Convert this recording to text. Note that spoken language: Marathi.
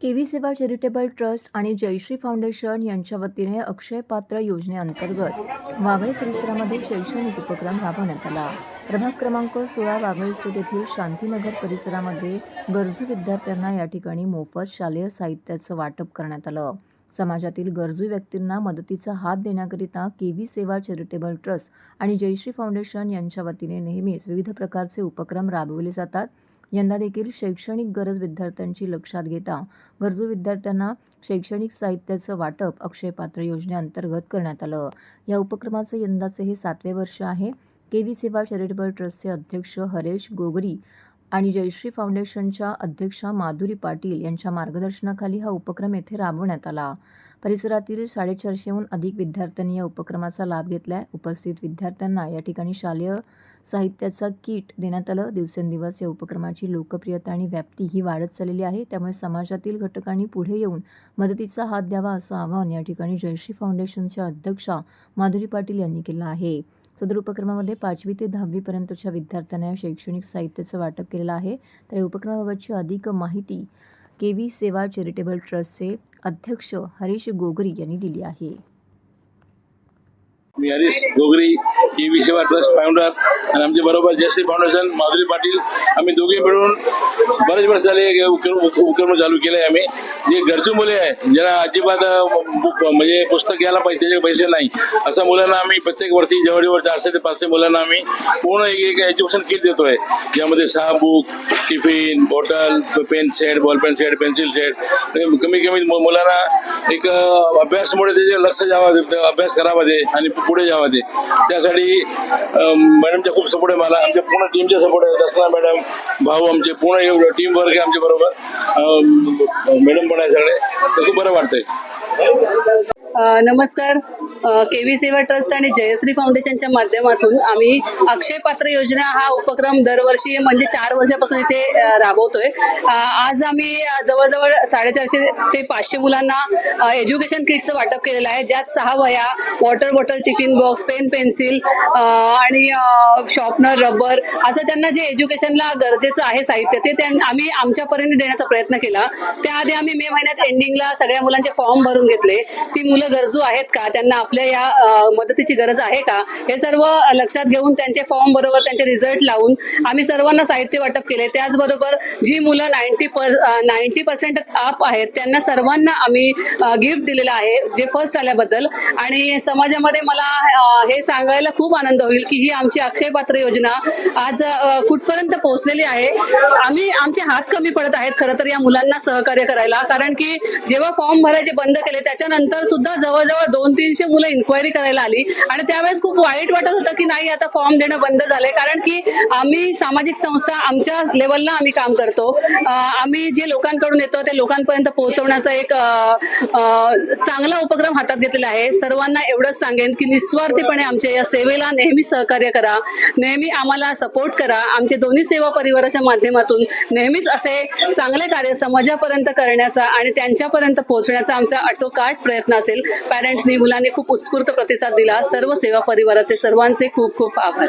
केव्ही सेवा चॅरिटेबल ट्रस्ट आणि जयश्री फाउंडेशन यांच्या वतीने अक्षय पात्र योजनेअंतर्गत वाघळे परिसरामध्ये शैक्षणिक उपक्रम राबवण्यात आला। प्रभाग क्रमांक 16 वाघळे स्टेट येथील शांतीनगर परिसरामध्ये गरजू विद्यार्थ्यांना या ठिकाणी मोफत शालेय साहित्याचं वाटप करण्यात आलं। समाजातील गरजू व्यक्तींना मदतीचा हात देण्याकरिता केव्ही सेवा चॅरिटेबल ट्रस्ट आणि जयश्री फाउंडेशन यांच्या वतीने नेहमीच विविध प्रकारचे उपक्रम राबवले जातात। यंदा देखील शैक्षणिक गरज विद्यार्थ्यांची लक्षात घेता गरजू विद्यार्थ्यांना शैक्षणिक साहित्याचं वाटप अक्षय पात्र योजनेअंतर्गत करण्यात आलं। या उपक्रमाचं यंदाचे हे 7वे वर्ष आहे। केव्ही सेवा चॅरिटेबल ट्रस्टचे अध्यक्ष हरेश गोगरी आणि जयश्री फाउंडेशनच्या अध्यक्षा माधुरी पाटील यांच्या मार्गदर्शनाखाली हा उपक्रम येथे राबवण्यात आला। परिसरातील 450हून अधिक विद्यार्थ्यांनी या उपक्रमाचा लाभ घेतलाय। उपस्थित विद्यार्थ्यांना या ठिकाणी शालेय साहित्याचा किट देण्यात आलं। दिवसेंदिवस या उपक्रमाची लोकप्रियता आणि व्याप्ती ही वाढत चाललेली आहे, त्यामुळे समाजातील घटकांनी पुढे येऊन मदतीचा हात द्यावा असं आवाहन या ठिकाणी जयश्री फाउंडेशनच्या अध्यक्षा माधुरी पाटील यांनी केलं आहे। सदर उपक्रमामध्ये 5वी ते 10वी पर्यंतच्या विद्यार्थ्यांना शैक्षणिक साहित्याचं वाटप केलेलं आहे। तर या उपक्रमाबाबतची अधिक माहिती केव्ही सेवा चॅरिटेबल ट्रस्टचे अध्यक्ष हरीश गोगरी यांनी दिली आहे। मी हरीश गोगरी, केव्ही सेवा ट्रस्ट फाउंडर आणि आमच्या बरोबर जयश्री फाउंडेशन माधुरी पाटील, आम्ही दोघे मिळून बरेच वर्ष झाले उपक्रम चालू केले आहे। आम्ही जे गरजू मुले आहे ज्यांना अजिबात म्हणजे पुस्तक घ्यायला त्याचे पैसे नाही, अशा मुलांना आम्ही प्रत्येक वर्षी जवळजवळ 400 ते 500 मुलांना आम्ही पूर्ण एक एज्युकेशन किट देतोय, ज्यामध्ये 6 book, tiffin, bottle, pen set, ball pen set, pencil set, कमी मुलांना एक अभ्यासामुळे त्याचे लक्ष जावं, अभ्यास करावा ते आणि पुढे जावं ते, त्यासाठी मॅडमचा खूप सपोर्ट आहे मला, आमच्या पूर्ण टीमचा सपोर्ट आहे। दर्शना मॅडम, भाऊ, आमचे पूर्ण टीम वर्क आहे आमच्या बरोबर, मॅडम पण आहे सगळे, तर खूप बरं वाटतंय। नमस्कार। केव्ही सेवा ट्रस्ट आणि जयश्री फाउंडेशनच्या माध्यमातून आम्ही अक्षय पात्र योजना हा उपक्रम दरवर्षी म्हणजे 4 वर्षापासून इथे राबवतोय। आज आम्ही जवळजवळ 450 ते 500 मुलांना एज्युकेशन किटचं वाटप केलेलं आहे, ज्यात 6 वह्या, water bottle, tiffin box, pen, pencil आणि शॉर्पनर, रबर असं त्यांना जे एज्युकेशनला गरजेचं आहे साहित्य ते आम्ही आमच्या परीने देण्याचा प्रयत्न केला। त्याआधी आम्ही मे महिन्यात एंडिंगला सगळ्या मुलांचे फॉर्म भरून घेतले। ती मुलं गरजू आहेत का, त्यांना आपल्या या मदतीची गरज आहे का, हे सर्व लक्षात घेऊन त्यांचे फॉर्म बरोबर त्यांचे रिझल्ट लावून आम्ही सर्वांना साहित्य वाटप केले। त्याचबरोबर जी मुलं 90% अप आहेत त्यांना सर्वांना आम्ही गिफ्ट दिलेलं आहे, जे फर्स्ट आल्याबद्दल। आणि समाजामध्ये मला हे सांगायला खूप आनंद होईल की ही आमची अक्षय पात्र योजना आज कुठपर्यंत पोहोचलेली आहे। आमचे हात कमी पडत आहेत खरं तर या मुलांना सहकार्य करायला, कारण की जेव्हा फॉर्म भरायचे बंद केले त्याच्यानंतर सुद्धा जवळजवळ 200-300 मुलं इन्क्वायरी करायला आली आणि त्यावेळेस खूप वाईट वाटत होतं की नाही आता फॉर्म देणं बंद झालंय, कारण की आम्ही सामाजिक संस्था आमच्या लेवलला आम्ही काम करतो। आम्ही जे लोकांकडून येतो ते लोकांपर्यंत पोहोचवण्याचा एक चांगला उपक्रम हातात घेतलेला आहे। सर्वांना एवढंच सांगेन की निस्वार्थीपणे आमच्या या सेवेला नेहमी सहकार्य करा, नेहमी आम्हाला सपोर्ट करा। आमचे दोन्ही सेवा परिवाराच्या माध्यमातून नेहमीच असे चांगले कार्य समाजापर्यंत करण्याचा आणि त्यांच्यापर्यंत पोहोचण्याचा आमचा आटोकाट प्रयत्न असेल। पॅरेंट्सनी, मुलांनी खूप उत्स्फूर्त प्रतिसाद दिला। सर्व सेवा परिवाराचे सर्वांचे खूप खूप आभार।